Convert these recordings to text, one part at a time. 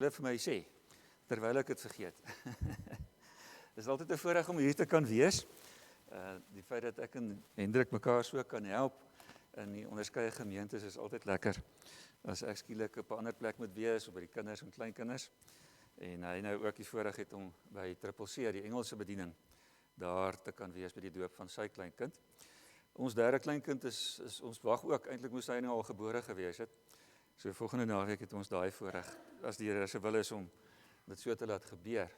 wil vir my sê, terwyl ek dit vergeet. Dit is altyd 'n voorreg om hier te kan wees. Die feit dat ek en Hendrik mekaar so kan help in die onderskeie gemeentes is altyd lekker. As ek skielik op 'n ander plek moet wees, of by die kinders en kleinkinders, en hy nou ook die voorreg het om by CCC, die Engelse bediening, daar te kan wees by die doop van sy kleinkind. Ons derde kleinkind is ons wag ook, eintlik moes hy nou al gebore gewees het. So volgende naweek het ons daai voorreg, as die Here se wil is om dit so te laat gebeur.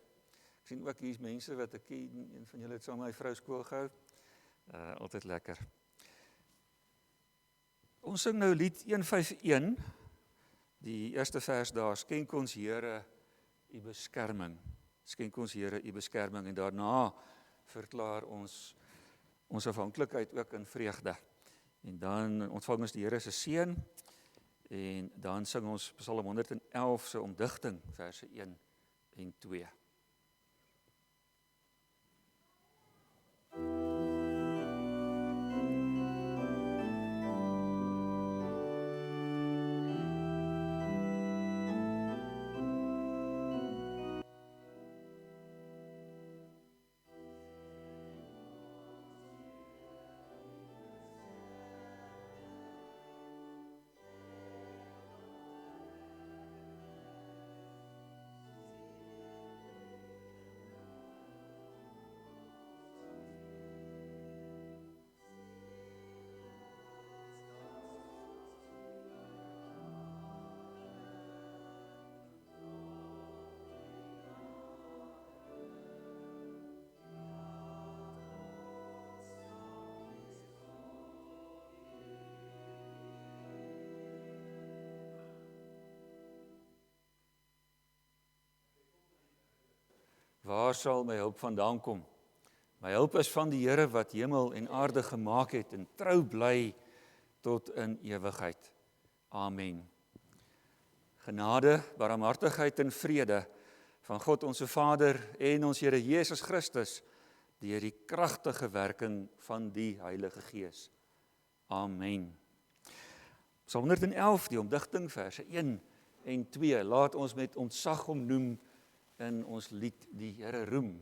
Ek sien ook hier's mense wat ek ken, een van julle het saam met my vrou skool gehou. Altyd lekker. Ons sing nou lied 151, die eerste vers daar, skenk ons Here u beskerming. Skenk ons Here u beskerming, en daarna verklaar ons afhanklikheid ook in vreugde. En dan ontvang ons die Here se seën, en dan sing ons Psalm 111 se omdigting, verse 1 en 2. Waar sal my hulp vandaan kom? My hulp is van die Here wat hemel en aarde gemaak het en trou bly tot in ewigheid. Amen. Genade, barmhartigheid en vrede van God ons Vader en ons Here Jesus Christus deur die kragtige werking van die Heilige Gees. Amen. Psalm 111, die omdigting, verse 1 en 2. Laat ons met ontzag hom noem in ons lied die Here roem.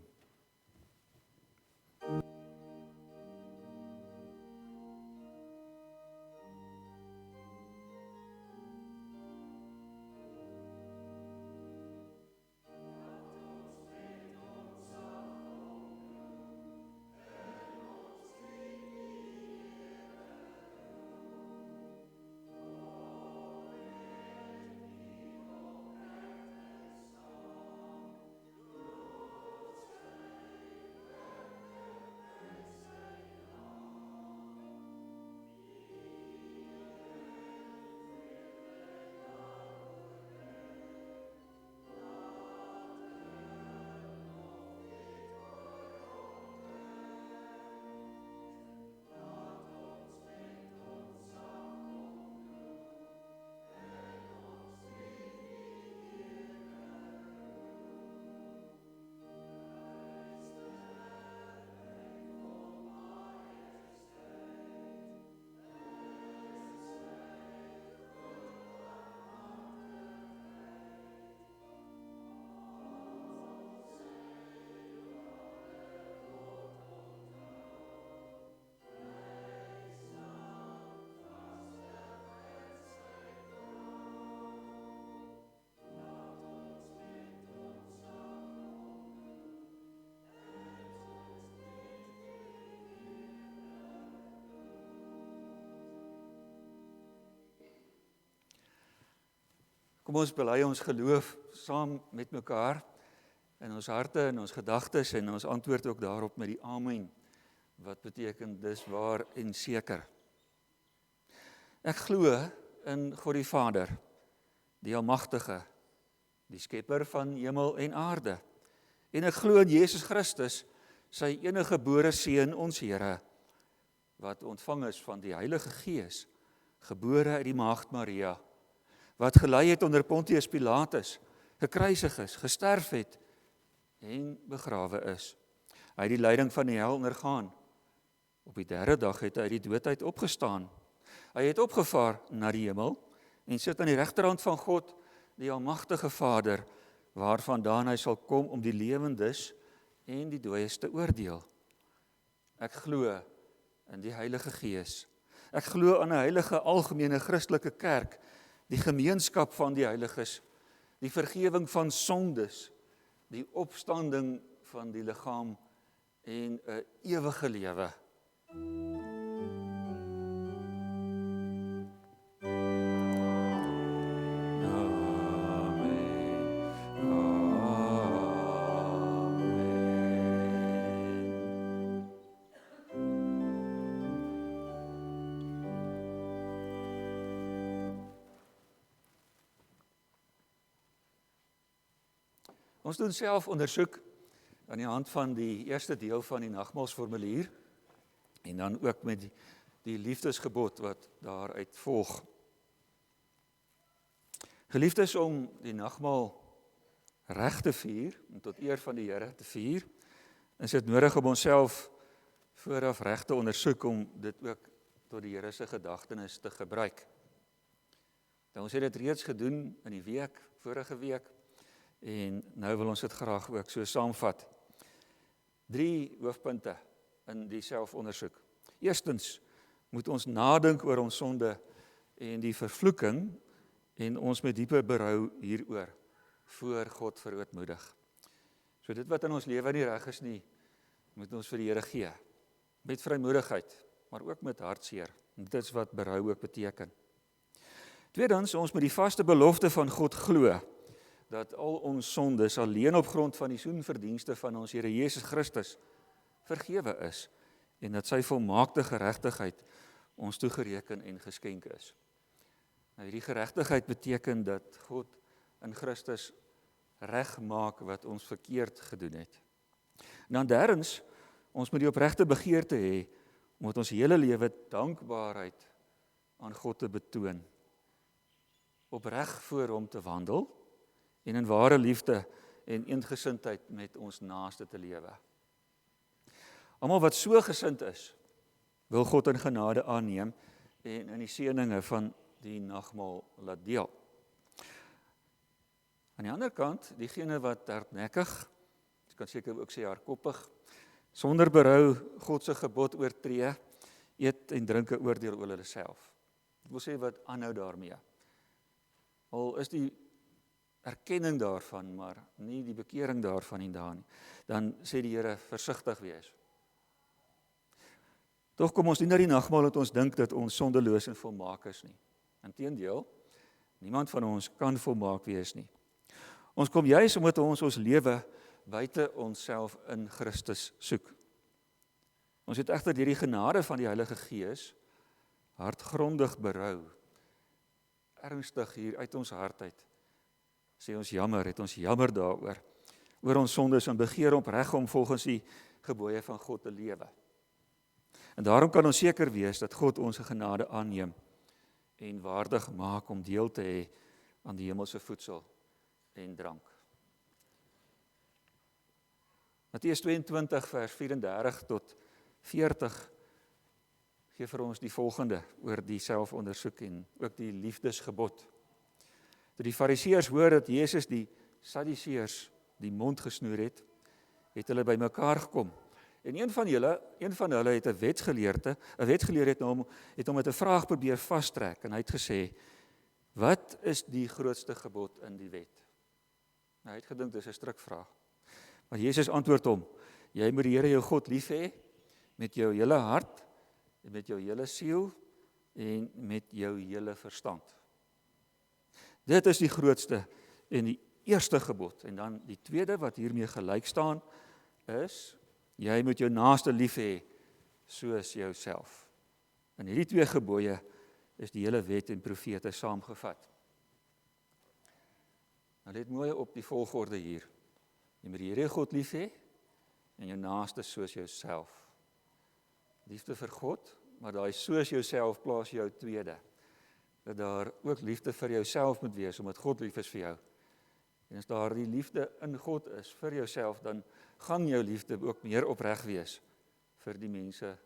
Kom ons bely ons geloof saam met mekaar in ons harte en ons gedagtes en ons antwoord ook daarop met die amen, wat beteken dis waar en seker. Ek glo in God die Vader, die Almagtige, die skepper van hemel en aarde, en ek glo in Jesus Christus, sy enige gebore seun, ons Here, wat ontvang is van die Heilige Gees, gebore uit die maagd Maria, wat gelei het onder Pontius Pilatus, gekruisig is, gesterf het en begrawe is. Hy het die lyding van die hel ondergaan. Op die derde dag het hy uit die dood uit opgestaan. Hy het opgevaar na die hemel en sit aan die regterhand van God die almagtige Vader, waarvandaan hy sal kom om die lewendes en die dooies te oordeel. Ek glo in die Heilige Gees. Ek glo aan 'n heilige algemene Christelike kerk, die gemeenskap van die heiliges, die vergewing van sondes, die opstanding van die liggaam en 'n ewige lewe. Ons doen self ondersoek aan die hand van die eerste deel van die nagmaalsformulier en dan ook met die liefdesgebod wat daaruit volg. Geliefdes, om die nagmaal reg te vier en tot eer van die Here te vier, is dit nodig om onsself vooraf reg te ondersoek om dit ook tot die Here se gedagtenis te gebruik. Nou, ons het dit reeds gedoen in die week, vorige week, en nou wil ons dit graag ook so saamvat. 3 hoofpunte in die selfondersoek. Eerstens moet ons nadink oor ons sonde en die vervloeking en ons met diepe berou hieroor voor God verootmoedig. So dit wat in ons lewe nie reg is nie, moet ons vir die Here gee. Met vrymoedigheid, maar ook met hartseer. Dit is wat berou ook beteken. Tweedens, ons moet die vaste belofte van God glo, dat al ons sondes alleen op grond van die soenverdienste van ons Here Jesus Christus vergewe is en dat sy volmaakte geregtigheid ons toegereken en geskenk is. Nou, hierdie geregtigheid beteken dat God in Christus regmaak wat ons verkeerd gedoen het. En dan derdens, ons moet die opregte begeerte hê om met ons hele lewe dankbaarheid aan God te betoon, opreg voor hom te wandel en in ware liefde en eensgesindheid met ons naaste te lewe. Almal wat so gesind is, wil God in genade aanneem en in die seëninge van die nagmaal laat deel. Aan die ander kant, diegene wat hardnekkig, jy kan seker ook sê hardkoppig, sonder berou God se gebod oortree, eet en drink 'n oordeel oor hulle self. Ek wil sê wat aanhou daarmee. Al is die erkenning daarvan, maar nie die bekering daarvan en daar nie. Dan sê die Here, versigtig wees. Tog kom ons nie na die nagmaal dat ons dink dat ons sondeloos en volmaak is nie. Inteendeel, niemand van ons kan volmaak wees nie. Ons kom juis omdat ons lewe buite onsself in Christus soek. Ons het egter deur die genade van die Heilige Gees hartgrondig berou, ernstig hier uit ons hart uit, sê ons jammer, het ons jammer daaroor, oor ons sondes en begeer opreg om volgens die gebooie van God te lewe. En daarom kan ons seker wees dat God ons genade aanneem en waardig maak om deel te hê aan die hemelse voedsel en drank. Matteus 22 vers 34 tot 40 gee vir ons die volgende oor die selfondersoek en ook die liefdesgebod. Toe die Fariseërs hoor dat Jesus die Sadduseërs die mond gesnoer het hulle bymekaar gekom. En een van hulle het 'n wetgeleerde het hom met 'n vraag probeer vastrek en hy het gesê: "Wat is die grootste gebod in die wet?" Nou, hy het gedink dis 'n strikvraag. Maar Jesus antwoord hom: "Jy moet die Here jou God lief hê met jou hele hart en met jou hele siel en met jou hele verstand." Dit is die grootste en die eerste gebod. En dan die tweede wat hiermee gelyk staan is: jy moet jou naaste lief hê soos jouself. In hierdie 2 gebooie is die hele wet en profete saamgevat. Nou let mooi op die volgorde hier. Jy moet die Here God lief hê en jou naaste soos jouself. Liefde vir God, maar daai soos jouself plaas jou tweede. Dat daar ook liefde vir jouself moet wees, omdat God lief is vir jou. En as daar die liefde in God is vir jouself, dan gaan jou liefde ook meer opreg wees vir die mense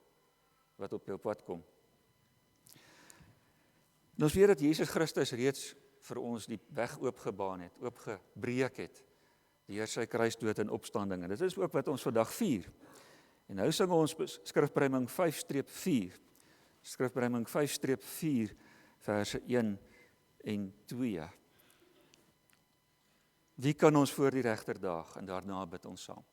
wat op jou pad kom. En ons weet dat Jesus Christus reeds vir ons die weg oopgebaan het, oopgebreek het, deur sy kruisdood en opstanding. En dit is ook wat ons vandag vier. En nou sing ons Skrifbreuning 5-4. Skrifbreuning 5-4, verse 1 en 2. Wie kan ons voor die regter daag? En daarna bid ons saam.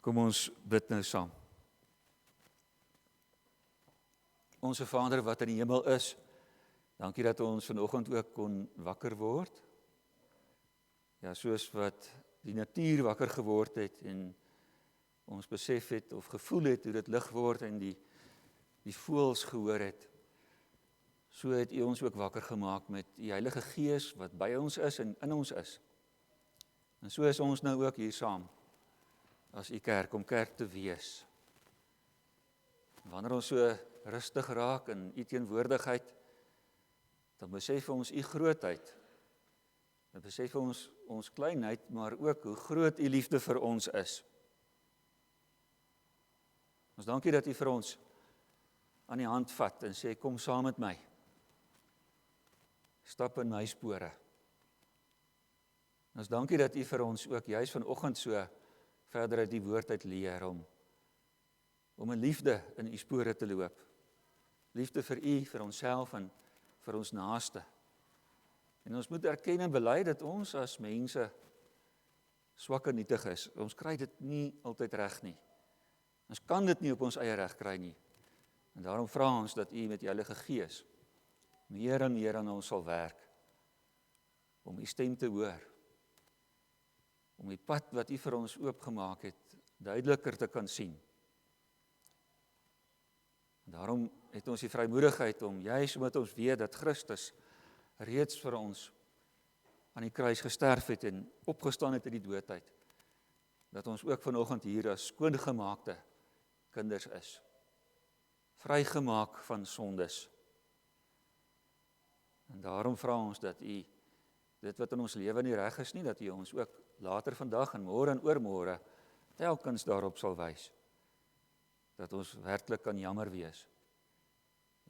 Kom ons bid nou saam. Onse Vader wat in die hemel is, dankie dat ons vanoggend ook kon wakker word. Ja, soos wat die natuur wakker geword het en ons besef het of gevoel het hoe dit lig word en die voëls gehoor het. So het U ons ook wakker gemaak met die Heilige Gees wat by ons is en in ons is. En so is ons nou ook hier saam. As U kerk, om kerk te wees. Wanneer ons so rustig raak in U teenwoordigheid, dan besef ons U grootheid. Dan besef ons kleinheid, maar ook hoe groot U liefde vir ons is. Ons dankie dat U vir ons aan die hand vat en sê, kom saam met my. Stap in my spore. Ons dankie dat U vir ons ook juis vanoggend so verder uit die woord uit leer om 'n liefde in U spore te loop. Liefde vir U, vir onsself en vir ons naaste. En ons moet erken en bely dat ons as mense swak en nietig is. Ons kry dit nie altyd reg nie. Ons kan dit nie op ons eie reg kry nie. En daarom vra ons dat U met die Heilige Gees meer en meer aan ons sal werk om U stem te hoor. Om die pad wat U vir ons oopgemaak het, duideliker te kan sien. En daarom het ons die vrymoedigheid om, juis omdat ons weet dat Christus reeds vir ons aan die kruis gesterf het en opgestaan het uit die doodheid, dat ons ook vanoggend hier as skoongemaakte kinders is. Vrygemaak van sondes. En daarom vra ons dat U dit wat in ons lewe nie reg is nie, dat U ons ook later vandag en môre en oormôre telkens daarop sal wys. Dat ons werklik kan jammer wees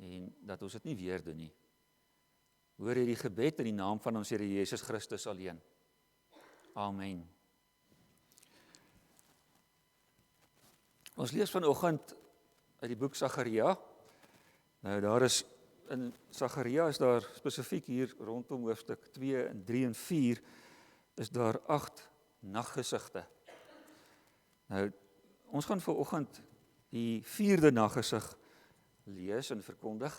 en dat ons dit nie weer doen nie. Hoor hierdie gebed in die naam van ons Here Jesus Christus alleen. Amen. Ons lees vanoggend uit die boek Sagaria. Nou daar is in Sagaria is daar spesifiek hier rondom hoofstuk 2 en 3 en 4 is daar 8 naggesigte. Nou ons gaan vanoggend die 4de naggesig lees en verkondig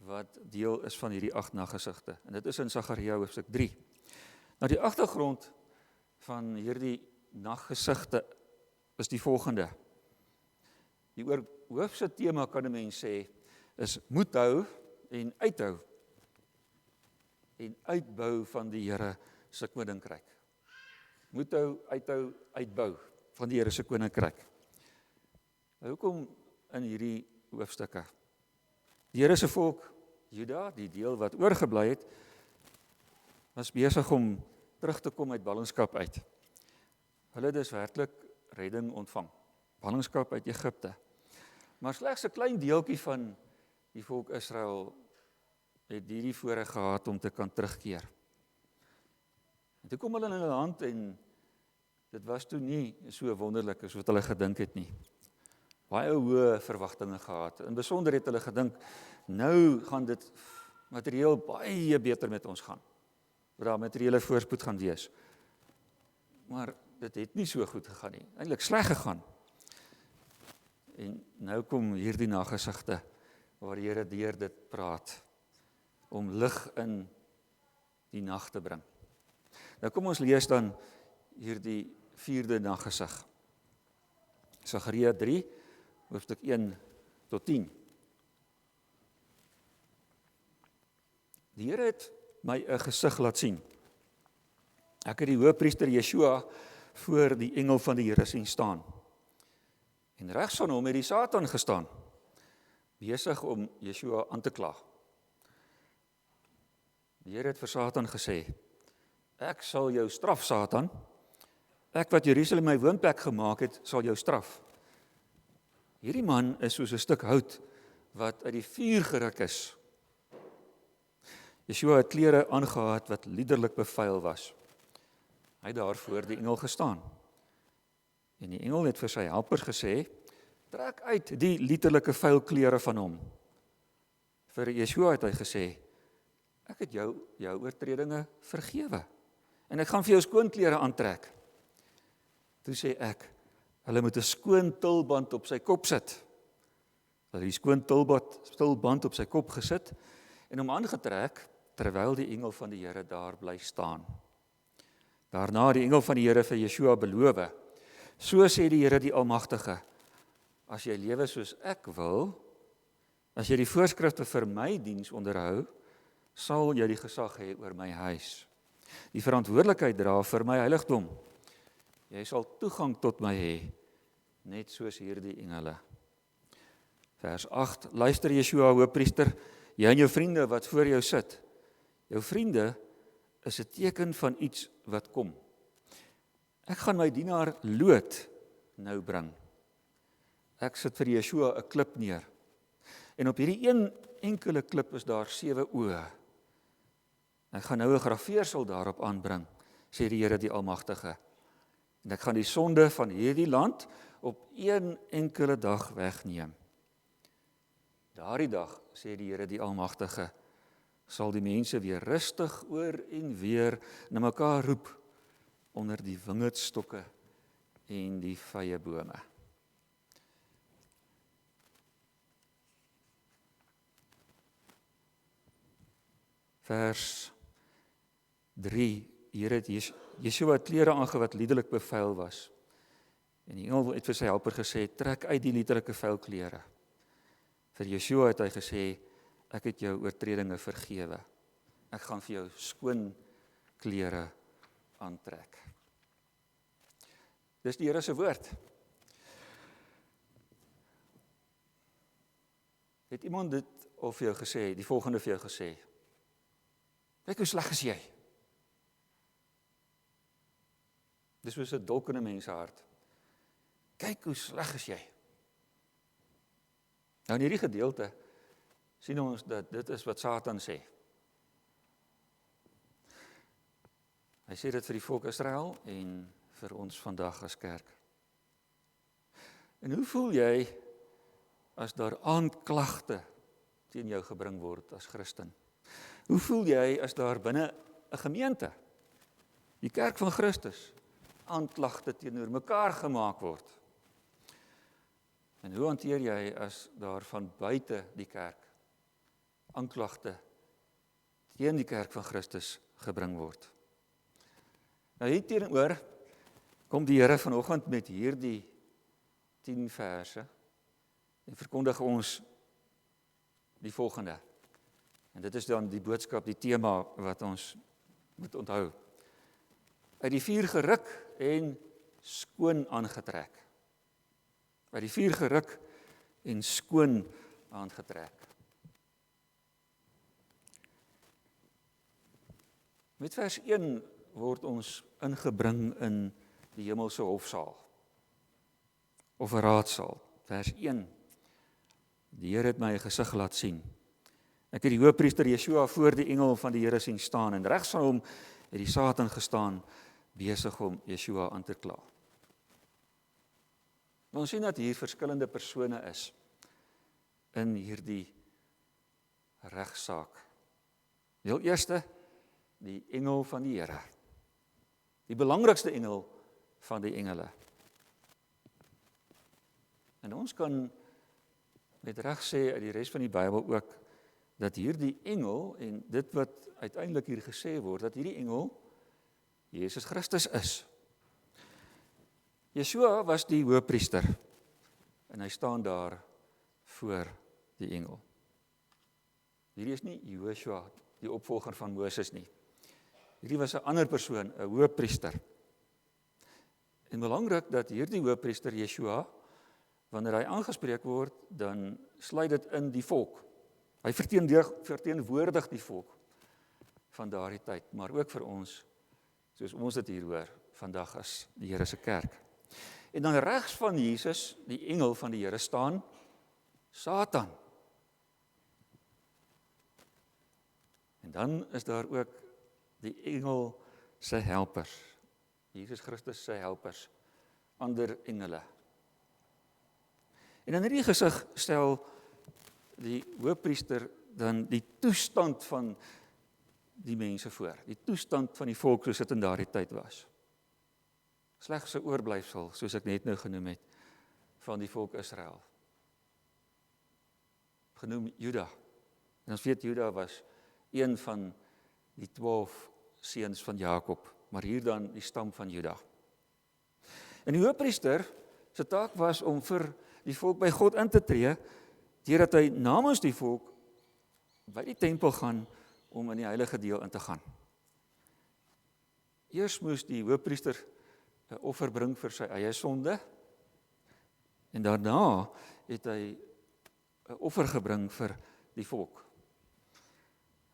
wat deel is van hierdie 8 naggesigte. En dit is in Sagaria hoofstuk 3. Nou die agtergrond van hierdie naggesigte is die volgende. Die hoofse tema kan 'n mens sê is moed hou en uithou en uitbou van die Here se koninkryk. Moed hou, uithou, uitbou van die Here se koninkryk. Nou hoekom in hierdie hoofstukke? Die Here se volk Juda, die deel wat oorgebly het, was besig om terug te kom uit ballingskap uit. Hulle het dus werklik redding ontvang. Ballingskap uit Egipte. Maar slegs 'n klein deeltjie van die volk Israel het hierdie voorreg gehad om te kan terugkeer. En toe kom hulle in hulle land en dit was toe nie so wonderlik as wat hulle gedink het nie. Baie hoë verwagtinge gehad. In besonder het hulle gedink, nou gaan dit materieel baie beter met ons gaan. wat daar materiële voorspoed gaan wees. Maar dit het nie so goed gegaan nie, eintlik sleg gegaan. En nou kom hierdie nagesigte, waar die Here deur dit praat, om lig in die nag te bring. Nou kom ons lees dan hierdie 4de nagesig. Sagaria 3, hoofstuk 1 tot 10. Die Here het my 'n gesig laat sien. Ek het die hoëpriester Yeshua voor die engel van die Here sien staan. En regs van hom het die Satan gestaan, besig om Yeshua aan te kla. Die Here het vir Satan gesê, ek sal jou straf, Satan. Ek wat Jerusalem my woonplek gemaak het, sal jou straf. Hierdie man is soos 'n stuk hout wat uit die vuur geruk is. Yeshua het klere aangehad wat liderlik bevuil was. Hy het daar voor die engel gestaan. En die engel het vir sy helpers gesê, trek uit die liderlike vuil klere van hom. Vir Yeshua het hy gesê, ek het jou oortredinge vergewe. En ek gaan vir jou skoon klere aantrek. Toe sê ek, hulle moet 'n skoon tulband op sy kop sit. Hulle het die skoon tulband op sy kop gesit en hom aangetrek, terwyl die engel van die Here daar bly staan. Daarna het die engel van die Here vir Yeshua beloof, so sê die Here die Almagtige, as jy lewe soos ek wil, as jy die voorskrifte vir my diens onderhou, sal jy die gesag hê oor my huis, die verantwoordelikheid dra vir my heiligdom. Jy sal toegang tot my hê, net soos hierdie engele. Vers 8, luister Yeshua, hoëpriester, jy en jou vriende wat voor jou sit. Jou vriende is 'n teken van iets wat kom. Ek gaan my dienaar Lot nou bring. Ek sit vir Yeshua 'n klip neer. En op hierdie een enkele klip is daar 7 oë. Ek gaan nou 'n grafeersel daarop aanbring, sê die Here die Almagtige. En ek gaan die sonde van hierdie land op een enkele dag wegneem. Daardie dag, sê die Here die Almagtige, sal die mense weer rustig oor en weer na mekaar roep onder die wingerdstokke en die vyebome. Vers 3, Here het Yeshua klere aange wat liderlik bevuil was. En die engel het vir sy helper gesê, trek uit die liderlike vuil klere. Vir Yeshua het hy gesê, ek het jou oortredinge vergewe. Ek gaan vir jou skoon klere aantrek. Dis die Here se woord. Het iemand dit al vir jou gesê, die volgende vir jou gesê? Kyk hoe sleg is jy. Dis soos 'n dolk in 'n mens se hart. Kyk hoe sleg is jy. Nou in hierdie gedeelte sien ons dat dit is wat Satan sê. Hy sê dit vir die volk Israel en vir ons vandag as kerk. En hoe voel jy as daar aanklagte teen jou gebring word as Christen? Hoe voel jy as daar binne 'n gemeente, die kerk van Christus, aanklagte teenoor mekaar gemaak word? En hoe hanteer jy as daar van buite die kerk aanklagte teen die kerk van Christus gebring word? Nou hier teenoor kom die Here vanoggend met hierdie 10 verse en verkondig ons die volgende. En dit is dan die boodskap, die tema wat ons moet onthou. Uit die vuur geruk en skoon aangetrek. Uit die vuur geruk en skoon aangetrek. Met vers 1 word ons ingebring in die hemelse hofsaal of 'n raadsaal. Vers 1. Die Here het my 'n gesig laat sien. Ek het die hoëpriester Yeshua voor die engel van die Here sien staan en regs van hom het die Satan gestaan besig om Yeshua aan te kla. Ons sien dat hier verskillende persone is in hierdie regsaak. Heel eerste die engel van die Here. Die belangrikste engel van die engele. En ons kan met reg sê uit die res van die Bybel ook, dat hierdie engel, en dit wat uiteindelik hier gesê word, dat hierdie engel Jesus Christus is. Yeshua was die hoëpriester, en hy staan daar voor die engel. Hierdie is nie Joshua, die opvolger van Moses nie. Hierdie was 'n ander persoon, 'n hoëpriester. En belangrik dat hierdie hoëpriester Yeshua, wanneer hy aangespreek word, dan sluit dit in die volk. Hy verteenwoordig die volk van daardie tyd, maar ook vir ons, soos ons dit hier hoor, vandag as die Here se kerk. En dan regs van Jesus, die engel van die Here, staan Satan. En dan is daar ook die engel se helpers, Jesus Christus se helpers, ander engele. En in hierdie gesig stel die hoëpriester dan die toestand van die mense voor, die toestand van die volk soos dit in daardie tyd was. Slegs 'n oorblyfsel, soos ek net nou genoem het, van die volk Israel. Genoem Juda. En ons weet Juda was een van die 12 seuns van Jakob, maar hier dan die stam van Juda. En die hoëpriester se taak was om vir die volk by God in te tree, deurdat hy namens die volk by die tempel gaan om in die heilige deel in te gaan. Eers moes die hoëpriester 'n offer bring vir sy eie sonde, en daarna het hy 'n offer gebring vir die volk.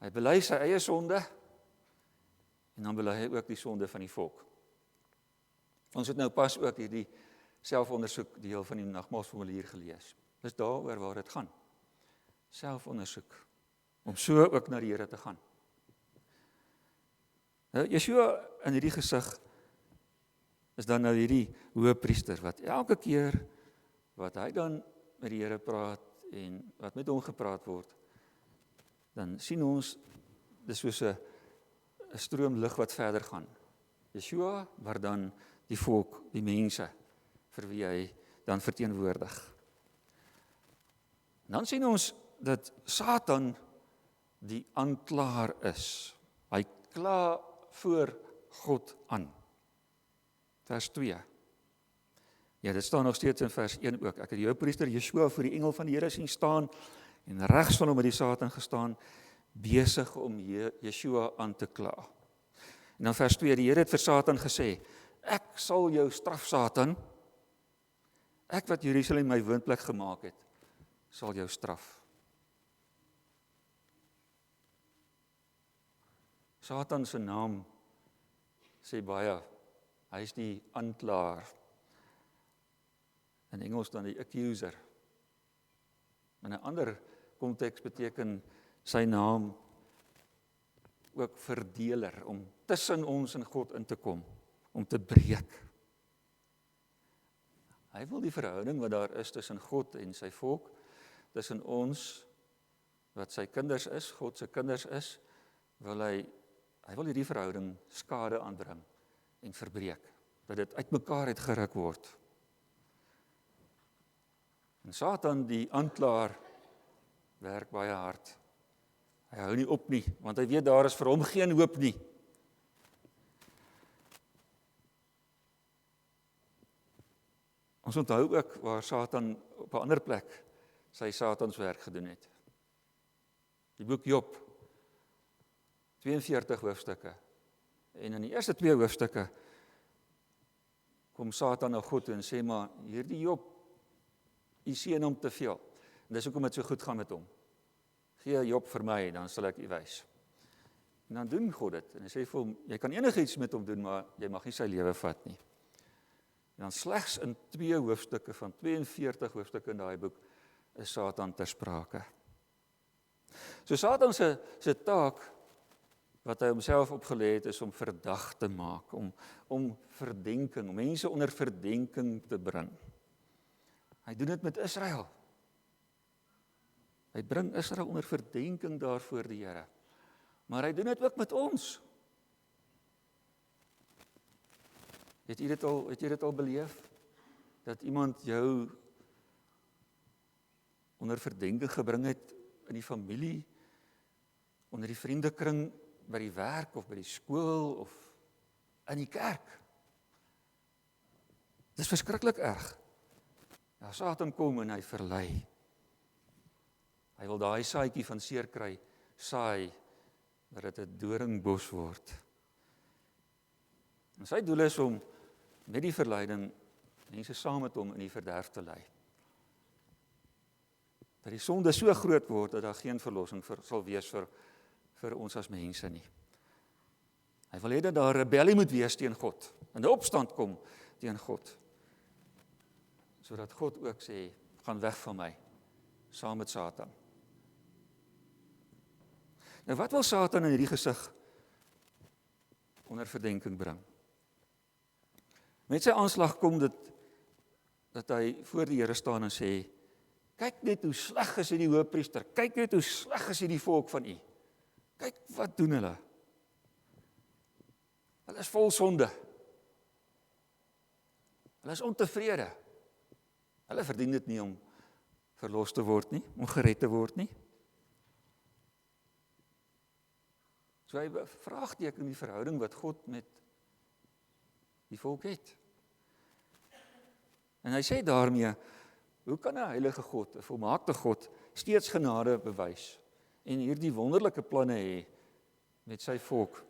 Hy bely sy eie sonde, en dan bely hy ook die sonde van die volk. Ons het nou pas ook hierdie selfondersoek deel van die nagmaalsformulier gelees. Dis daaroor waar dit gaan. Selfondersoek, om so ook na die Here te gaan. Nou, Yeshua in hierdie gesig is dan nou hierdie hoëpriester, wat elke keer wat hy dan met die Here praat en wat met hom gepraat word, dan sien ons, dis soos 'n stroom lig wat verder gaan. Yeshua, maar dan die volk, die mense, vir wie hy dan verteenwoordig. Dan sien ons dat Satan die aanklaer is. Hy kla voor God aan. Vers 2. Ja, dit staan nog steeds in vers 1 ook. Ek het die hoëpriester Yeshua voor die engel van die Here sien staan, en regs van hom het die Satan gestaan, besig om Yeshua aan te kla. En dan vers 2, die Here het vir Satan gesê, ek sal jou straf, Satan. Ek wat Jerusalem my woonplek gemaak het, sal jou straf. Satan se naam sê baie, hy is die aanklaer. In Engels dan die accuser. In 'n ander konteks beteken sy naam ook verdeler, om tussen ons en God in te kom, om te breek. Hy wil die verhouding wat daar is tussen God en sy volk, tussen ons, wat sy kinders is, God se kinders is, wil hy wil hierdie verhouding skade aanbring en verbreek, dat dit uitmekaar uitgeruk word. En Satan, die aanklaer, werk baie hard. Hy hou nie op nie, want hy weet daar is vir hom geen hoop nie. Ons onthou ook waar Satan op 'n ander plek sy Satanswerk gedoen het. Die boek Job, 42 hoofstukke. En in die eerste 2 hoofstukke kom Satan na God toe en sê, maar hierdie Job, u seën hom te veel. En dis hoekom dit so goed gaan met hom. Gee Job vir my, dan sal ek u wys. En dan doen God dit. En hy sê vir hom, jy kan enigiets met hom doen, maar jy mag nie sy lewe vat nie. En dan slegs in 2 hoofstukke van 42 hoofstukke in daai boek is Satan ter sprake. So Satan se taak wat hy homself opgelê het, is om verdag te maak, om verdenking, om mense onder verdenking te bring. Hy doen dit met Israel. Hy bring Israel onder verdenking daar voor die Here. Maar hy doen dit ook met ons. Het jy dit al beleef? Dat iemand jou onder verdenking gebring het in die familie, onder die vriendekring, by die werk of by die skool of in die kerk. Dit is verskriklik erg. Ja, Satan kom en hy verlei. Hy wil daai saadjie van seer kry, saai, dat dit 'n doringbos word. En sy doel is om met die verleiding mense saam met hom in die verderf te lei. Dat die sonde so groot word dat daar geen verlossing sal wees vir ons as mense nie. Hy wil hê dat daar rebellie moet wees teen God, en 'n opstand kom teen God, sodat God ook sê, gaan weg van my, saam met Satan. Nou wat wil Satan in hierdie gesig onder verdenking bring? Met sy aanslag kom dit, dat hy voor die Here staan en sê, kyk net hoe sleg is hierdie hoëpriester, kyk net hoe sleg is hierdie volk van u. Kyk wat doen hulle. Hulle is vol sonde. Hulle is ontevrede. Hulle verdien dit nie om verlos te word nie, om gered te word nie. So hy vraagteken die verhouding wat God met die volk het. En hy sê daarmee, hoe kan 'n heilige God, 'n volmaakte God, steeds genade bewys en hierdie wonderlike planne hê met sy volk,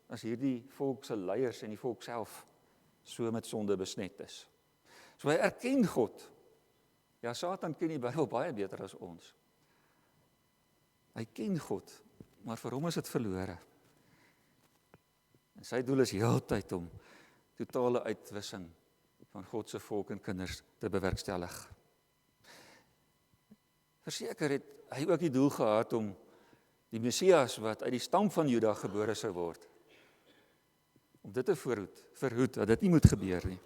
as hierdie volk se leiers en die volk self so met sonde besmet is. So hy erken God. Ja, Satan ken die Bybel baie beter as ons. Hy ken God, maar vir hom is dit verlore. En sy doel is heeltyd om totale uitwissing van God se volk en kinders te bewerkstellig. Verseker het hy ook die doel gehad om die Messias wat uit die stam van Juda gebore sou word, om dit te verhoed, dat dit nie moet gebeur nie.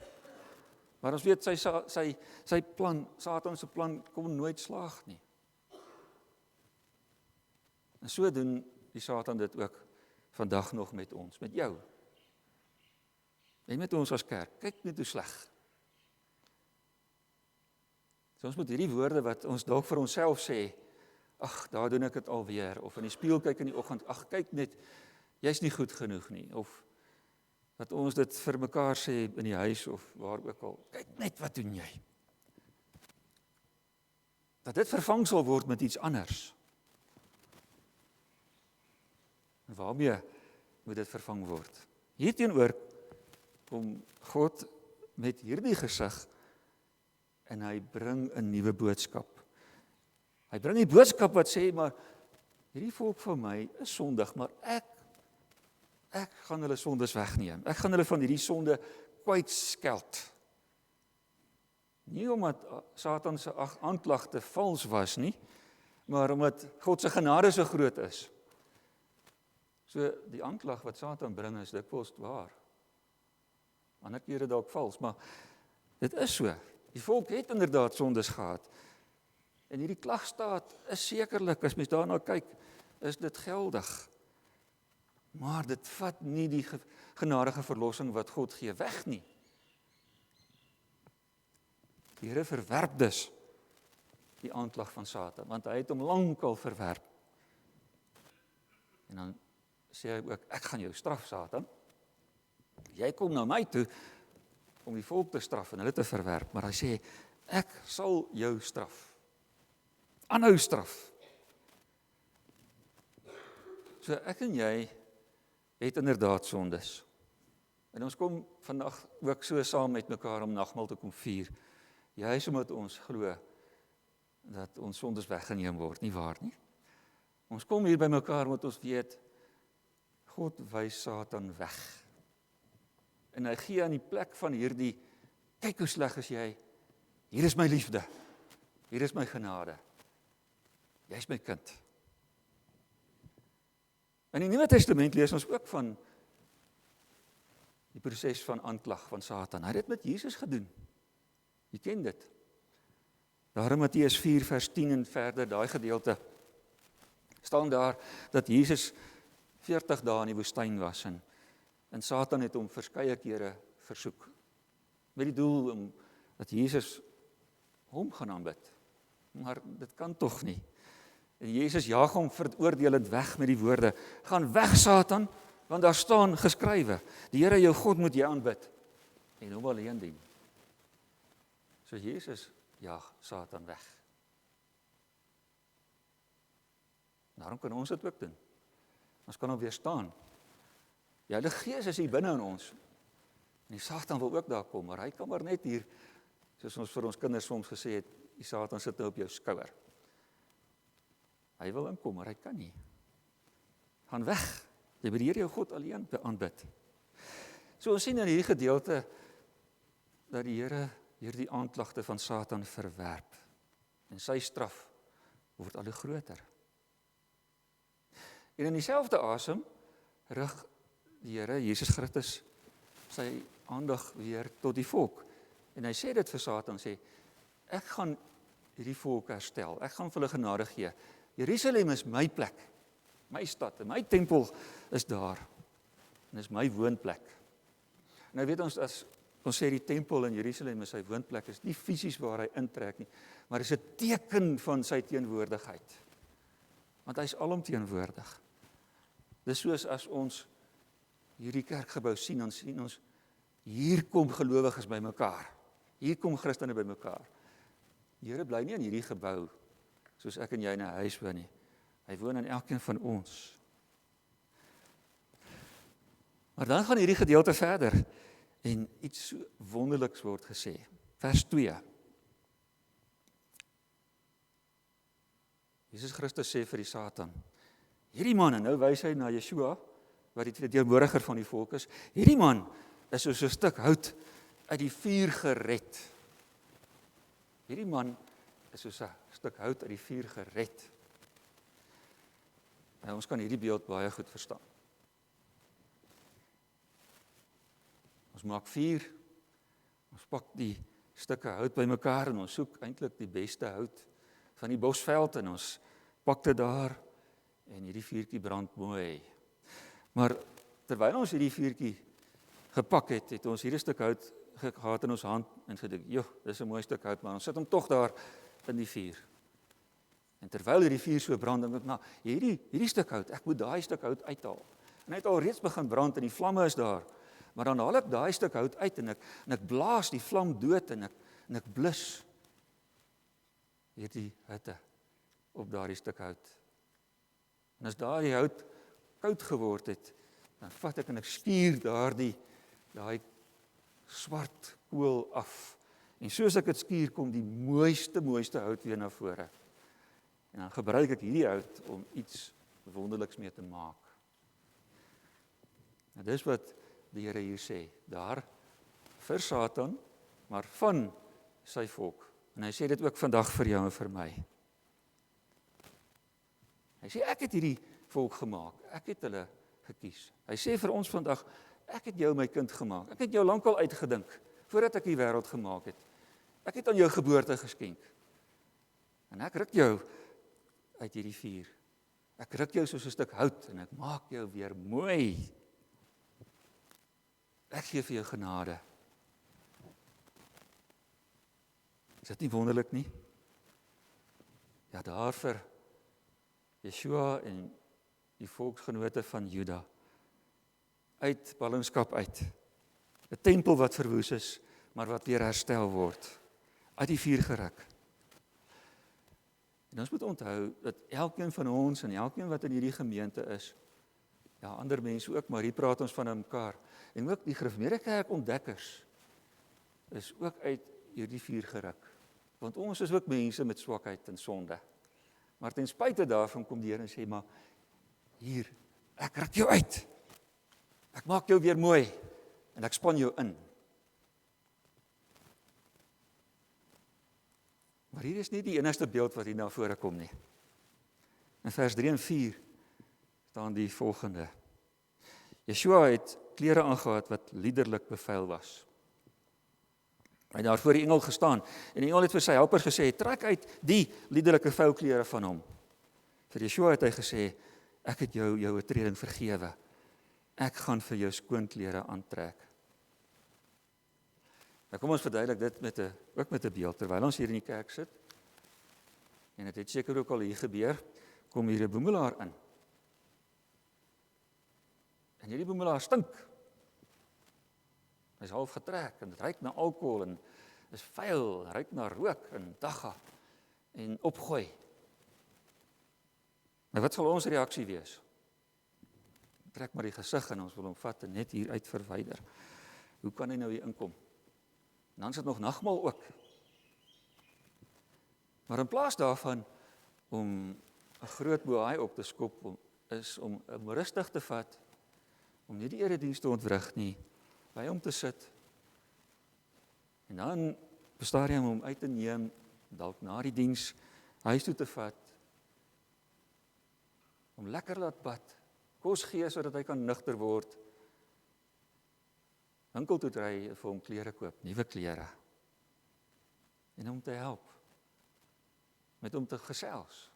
Maar ons weet sy plan, Satan se plan kom nooit slaag nie. En so doen die Satan dit ook vandag nog met ons, met jou. En met ons as kerk, kyk net hoe sleg. So ons moet hierdie woorde wat ons dalk vir onsself sê, ag, daar doen ek dit alweer, of in die spieël kyk in die oggend, ag, kyk net, jy's nie goed genoeg nie, of dat ons dit vir mekaar sê in die huis, of waar ook al, kyk net wat doen jy. Dat dit vervang sal word met iets anders. En waarmee moet dit vervang word? Hierteenoor kom God met hierdie gesig en hy bring 'n nuwe boodskap. Hy bring die boodskap wat sê, maar hierdie volk van my is sondig, maar ek gaan hulle sondes wegneem. Ek gaan hulle van hierdie sonde kwytskeld. Nie omdat Satan se aanklagte vals was nie, maar omdat God se genade so groot is. So die aanklag wat Satan bring is dikwels waar. Ander kere dalk vals, maar dit is so. Die volk het inderdaad sondes gehad. En hierdie klagstaat is sekerlik, as mens daarna kyk, is dit geldig. Maar dit vat nie die genadige verlossing wat God gee weg nie. Die Here verwerp dus die aanklag van Satan, want hy het hom lankal verwerp. En dan sê hy ook, ek gaan jou straf, Satan. Jy kom na my toe om die volk te straf en hulle te verwerp, maar hy sê, ek sal jou straf. Aanhou straf. So ek en jy het inderdaad sondes. En ons kom vandag ook so saam met mekaar om nagmaal te kom vier. Juis omdat ons glo dat ons sondes weggeneem word, nie waar nie? Ons kom hier by mekaar omdat ons weet, God wys Satan weg. En hy gee aan die plek van hierdie, kyk hoe sleg is jy, hier is my liefde, hier is my genade, jy is my kind. In die Nuwe Testament lees ons ook van die proses van aanklag van Satan. Hy het dit met Jesus gedoen. Jy ken dit. Daar in Matteus 4 vers 10 en verder, daai gedeelte, staan daar dat Jesus 40 dae in die woestyn was en Satan het hom verskeie kere versoek met die doel om dat Jesus hom gaan aanbid. Maar dit kan tog nie. En Jesus jaag hom veroordelend weg met die woorde, gaan weg Satan, want daar staan geskrywe, die Here jou God moet jy aanbid, en hom alleen dien. So Jesus jaag Satan weg. Daarom kan ons dit ook doen. Ons kan hom weerstaan. Die Heilige Gees is hier binne in ons. En die Satan wil ook daar kom, maar hy kan maar net hier, soos ons vir ons kinders soms gesê het, die Satan sit nou op jou skouer. Hy wil inkom, maar hy kan nie. Gaan weg. Jy moet die Here jou God alleen aanbid. So ons sien in hierdie gedeelte dat die Here hierdie aanklagte van Satan verwerp. En sy straf word al hoe groter. En in dieselfde asem rig die Here Jesus Christus sy aandag weer tot die volk. En hy sê dit vir Satan, sê, ek gaan hierdie volk herstel, ek gaan vir hulle genade gee. Jerusalem is my plek, my stad, en my tempel is daar, en is my woonplek. Nou weet ons, as ons sê die tempel in Jerusalem is sy woonplek, is nie fisies waar hy intrek nie, maar is 'n teken van sy teenwoordigheid. Want hy is alomteenwoordig. Dis soos as ons hierdie kerkgebou sien, dan sien ons, hier kom gelowiges by mekaar. Hier kom Christene by mekaar. Die Here bly nie in hierdie gebou, soos ek en jy in 'n huis woon nie. Hy woon in elkeen van ons. Maar dan gaan hierdie gedeelte verder, en iets so wonderliks word gesê. Vers 2. Jesus Christus sê vir die Satan, hierdie man, en nou wys hy na Yeshua, wat die verteenwoordiger van die volk is, hierdie man is soos 'n stuk hout uit die vuur gered. Hierdie man is soos 'n stuk hout uit die vuur gered. Nou, ons kan hierdie beeld baie goed verstaan. Ons maak vuur, ons pak die stukke hout bymekaar en ons soek eintlik die beste hout van die bosveld en ons pak dit daar en hierdie vuurtjie brand mooi. Maar terwyl ons hierdie vuurtjie gepak het, het ons hierdie stuk hout gehad in ons hand en gedink, joh, dis 'n mooi stuk hout, maar ons sit hom tog daar in die vuur. En terwyl hierdie vuur so brand, dink ek, nou, hierdie stuk hout, ek moet daai stuk hout uithaal. En hy het al reeds begin brand en die vlamme is daar. Maar dan haal ek daai stuk hout uit en ek blaas die vlam dood en ek blus hierdie hitte op daardie stuk hout. En as daardie hout koud geword het, dan vat ek en ek skuur daai swart kool af. En soos ek dit skuur, kom die mooiste hout weer na vore. En dan gebruik ek hierdie hout om iets wonderliks mee te maak. Nou dis wat die Here hier sê, daar vir Satan, maar van sy volk. En hy sê dit ook vandag vir jou en vir my. Hy sê, ek het hierdie volk gemaak, ek het hulle gekies. Hy sê vir ons vandag, ek het jou my kind gemaak, ek het jou lankal uitgedink, voordat ek die wêreld gemaak het. Ek het aan jou geboorte geskenk. En ek ruk jou uit hierdie vuur. Ek ruk jou soos 'n stuk hout en ek maak jou weer mooi. Ek gee vir jou genade. Is dit nie wonderlik nie? Ja, daar vir Yeshua en die volksgenote van Juda uit ballingskap uit. 'n Tempel wat verwoes is, maar wat weer herstel word. Uit die vuur geruk. En ons moet onthou dat elkeen van ons en elkeen wat in hierdie gemeente is, ja, ander mense ook, maar hier praat ons van mekaar. En ook die Gereformeerde Kerk ontdekkers is ook uit hierdie vuur geruk. Want ons is ook mense met swakheid en sonde. Maar ten spyte daarvan kom die Here en sê, maar hier, ek ruk jou uit. Ek maak jou weer mooi en ek span jou in. Maar hier is nie die enigste beeld wat hier na vore kom nie. In vers 3 en 4 staan die volgende. Yeshua het klere aangehad wat liderlik bevuil was. Hy het daar voor die engel gestaan en die engel het vir sy helpers gesê, trek uit die liderlike vuilklere van hom. Vir Yeshua het hy gesê, ek het jou oortreding vergewe. Ek gaan vir jou skoon klere aantrek. Nou kom ons verduidelik dit ook met 'n beeld, terwyl ons hier in die kerk sit, en dit het seker ook al hier gebeur, kom hier 'n boemelaar in. En hierdie boemelaar stink. Hy is half getrek, en dit ruik na alkohol, en is vuil, ruik na rook, en dagga, en opgooi. Nou wat sal ons reaksie wees? Trek maar die gesig en ons wil hom vat en net hier uit verwyder. Hoe kan hy nou hier inkom? En dan is dit nog nagmaal ook. Maar in plaas daarvan om 'n groot bohaai op te skop, is om rustig te vat, om nie die erediens te ontwrig nie, by hom te sit, en dan bestaan hy om hom uit te neem, dalk na die diens, huis toe te vat, om lekker laat bad, kos gee sodat hy kan nugter word, winkel toe ry vir hom klere koop, nuwe klere, en om te help, met hom te gesels,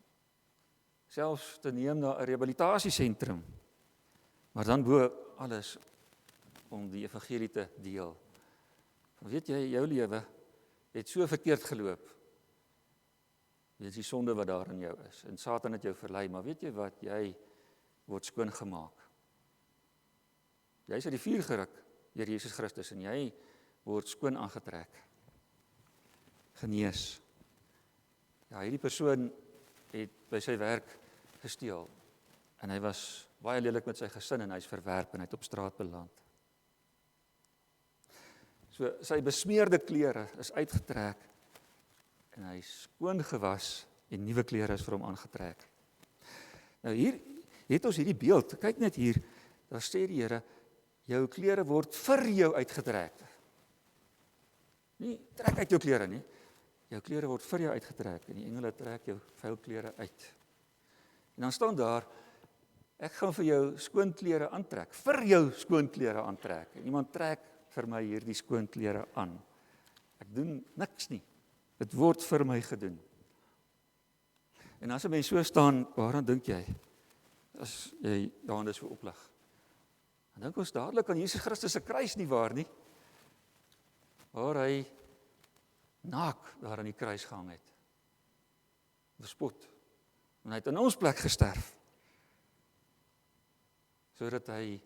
selfs te neem na 'n rehabilitasiesentrum, maar dan bo alles om die evangelie te deel. Weet jy, jou lewe het so verkeerd geloop. Dit is die sonde wat daar in jou is. En Satan het jou verlei, maar weet jy wat? Jy word skoon gemaak. Jy is uit die vuur geruk deur Jesus Christus en jy word skoon aangetrek. Genees. Ja, hierdie persoon het by sy werk gesteel en hy was baie lelik met sy gesin en hy is verwerp en hy het op straat beland. So sy besmeerde klere is uitgetrek en hy is skoon gewas en nuwe klere is vir hom aangetrek. Nou hier het ons hierdie beeld, kyk net hier, daar sê die Here, jou klere word vir jou uitgetrek. Nie trek uit jou klere nie, jou klere word vir jou uitgetrek en die engele trek jou vuil klere uit. En dan staan daar, ek gaan vir jou skoon klere aantrek, vir jou skoon klere aantrek. En iemand trek vir my hierdie skoon klere aan. Ek doen niks nie. Dit word vir my gedoen. En as 'n mens so staan, waaraan dink jy? As jy jou hande so oplig. Dan dink ons dadelik aan Jesus Christus se kruis, nie waar nie? Waar hy naak daar aan die kruis gehang het. Bespot. En hy het in ons plek gesterf. Sodat hy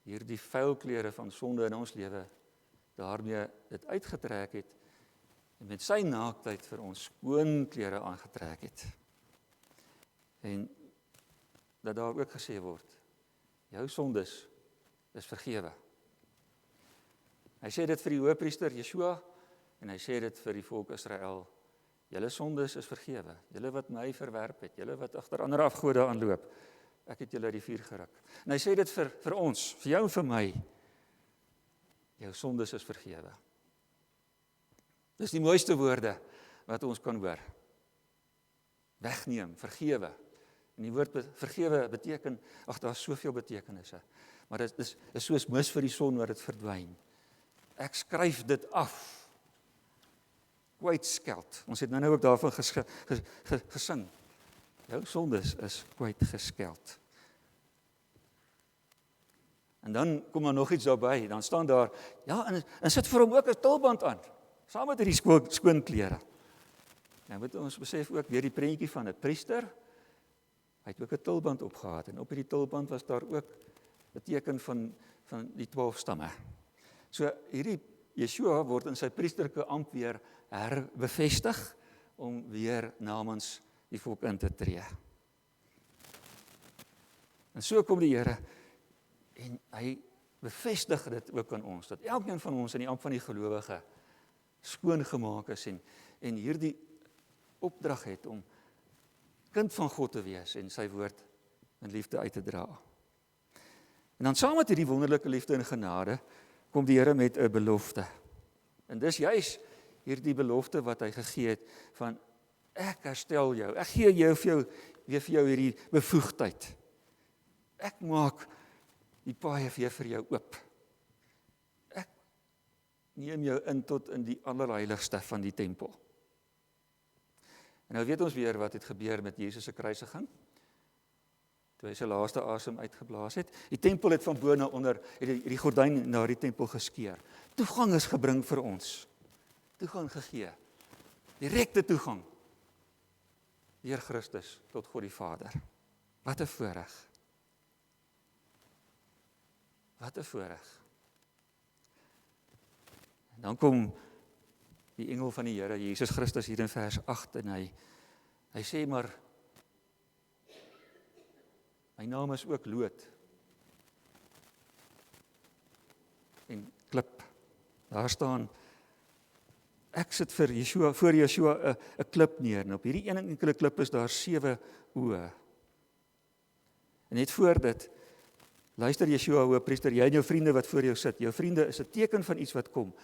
hierdie vuil klere van sonde in ons lewe daarmee dit uitgetrek het en met sy naaktheid vir ons skoon klere aangetrek het. En dat daar ook gesê word, jou sondes is vergewe. Hy sê dit vir die hoëpriester Yeshua en hy sê dit vir die volk Israel. Julle sondes is vergewe. Julle wat my verwerp het, julle wat agter ander afgode aanloop, ek het julle uit die vuur geruk. En hy sê dit vir ons, vir jou en vir my. Jou sondes is vergewe. Dis die mooiste woorde wat ons kan hoor. Wegneem, vergewe. En die woord vergewe beteken, daar is soveel betekenisse. Maar dit is soos mis vir die son wat dit verdwyn. Ek skryf dit af. Kwytskeld. Ons het nou ook daarvan gesing. Jou sondes is kwytgeskeld. En dan kom daar nog iets daarbey, dan staan daar, ja, en sit vir hom ook 'n tulband aan, saam met hierdie skoon klere. Nou moet ons besef ook weer die prentjie van 'n priester, hy het ook 'n tulband opgehad, en op hierdie tulband was daar ook 'n teken van die 12 stamme. So hierdie Yeshua word in sy priesterlike ampt weer herbevestig, om weer namens die volk in te tree. En so kom die Here, en hy bevestig dit ook aan ons, dat elkeen van ons in die ampt van die gelowige skoon gemaak is, en hierdie opdrag het om kind van God te wees, en sy woord in liefde uit te dra. En dan saam met hierdie wonderlike liefde en genade, kom die Here met 'n belofte. En dis juis hierdie belofte wat hy gegee het, van ek herstel jou, ek gee jou weer vir jou hierdie bevoegdheid. Ek maak die paaie weer vir jou oop. Ek neem jou in tot in die allerheiligste van die tempel. En nou weet ons weer wat het gebeur met Jesus se kruisiging. Toe hy sy laaste asem uitgeblaas het. Die tempel het van bo na onder, het die gordyn na die tempel geskeur. Toegang is gebring vir ons. Toegang gegee. Direkte toegang. Deur Christus tot God die Vader. Wat 'n voorreg. Wat 'n voorreg. En dan kom die engel van die Here, Jesus Christus, hier in vers 8, en hy sê maar, my naam is ook Loot. En klip. Daar staan, ek sit vir Yeshua, voor Yeshua 'n klip neer, en op hierdie een enkele klip is daar 7 oë. En net voor dit, luister Yeshua, hoëpriester, jy en jou vriende wat voor jou sit, jou vriende is 'n teken van iets wat kom.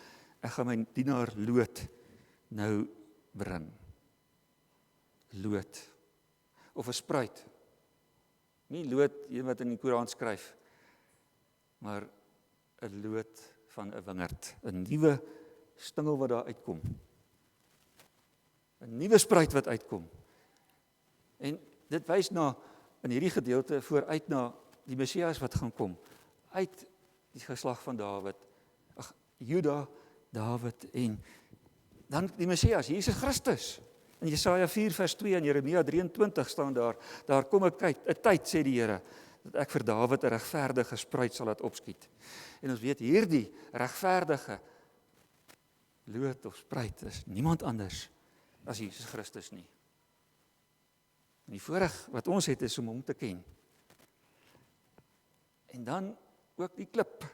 Ek gaan my dienaar Loot nou bring. Loot. Of 'n spruit. Nie lood, een wat in die Koran skryf, maar 'n loot van 'n wingerd. 'n Nuwe stingel wat daar uitkom. 'n Nuwe spruit wat uitkom. En dit wys na, in hierdie gedeelte, vooruit na die Messias wat gaan kom. Uit die geslag van Dawid. Juda, Dawid en dan die Messias, Jesus Christus. In Jesaja 4 vers 2 en Jeremia 23 staan daar kom 'n tyd, sê die Here, dat ek vir Dawid 'n regverdige spruit sal laat opskiet. En ons weet hierdie regverdige loot of spruit is niemand anders as Jesus Christus nie. En die voorreg wat ons het is om hom te ken. En dan ook die klip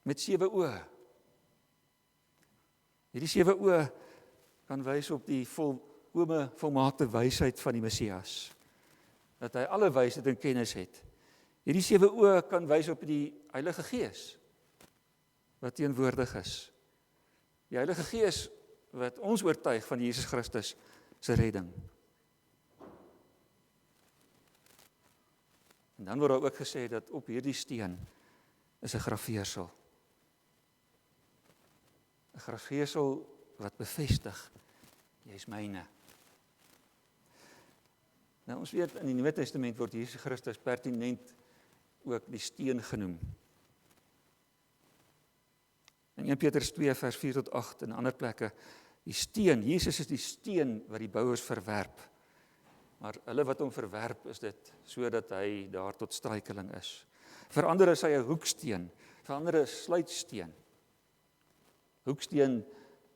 met 7 oë. Hierdie 7 oë kan wys op die volmaakte wysheid van die Messias. Dat hy alle wysheid en kennis het. Hierdie 7 oë kan wys op die Heilige Gees wat teenwoordig is. Die Heilige Gees wat ons oortuig van Jesus Christus se redding. En dan word daar ook gesê dat op hierdie steen is 'n grafeersel. 'n Grafeersel wat bevestig, jy is myne. Nou ons weet in die Nuwe Testament word Jesus Christus pertinent ook die steen genoem. In 1 Petrus 2 vers 4 tot 8 en ander plekke, die steen, Jesus is die steen wat die bouers verwerp. Maar hulle wat hom verwerp is dit sodat hy daar tot struikeling is. Vir ander is hy 'n hoeksteen, vir ander 'n sluitsteen. Hoeksteen,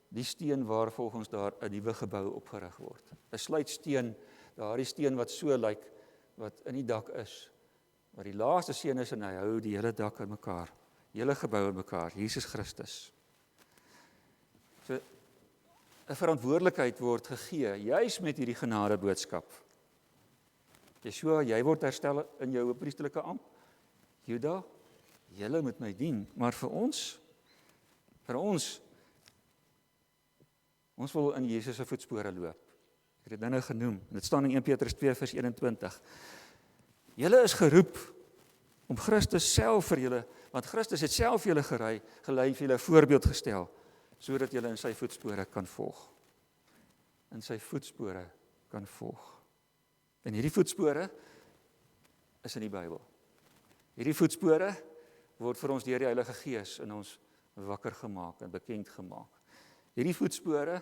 die steen waar volgens daar 'n nuwe gebou opgerig word. 'n Sluitsteen, daardie steen wat so lyk, wat in die dak is, wat die laaste steen is en hy hou die hele dak in mekaar, die hele gebou in mekaar, Jesus Christus. So, 'n verantwoordelikheid word gegee, juis met hierdie genade boodskap. Yeshua, jy word herstel in jou priesterlike ampt. Juda, julle moet my dien, maar vir ons wil in Jesus se voetspore loop. Ek het dit nou genoem. Dit staan in 1 Petrus 2 vers 21. Julle is geroep om Christus self vir julle, want Christus het self julle gelei, vir julle 'n voorbeeld gestel, sodat julle in sy voetspore kan volg. In sy voetspore kan volg. En hierdie voetspore is in die Bybel. Hierdie voetspore word vir ons deur die Heilige Gees in ons wakker gemaak en bekend gemaak. Hierdie voetspore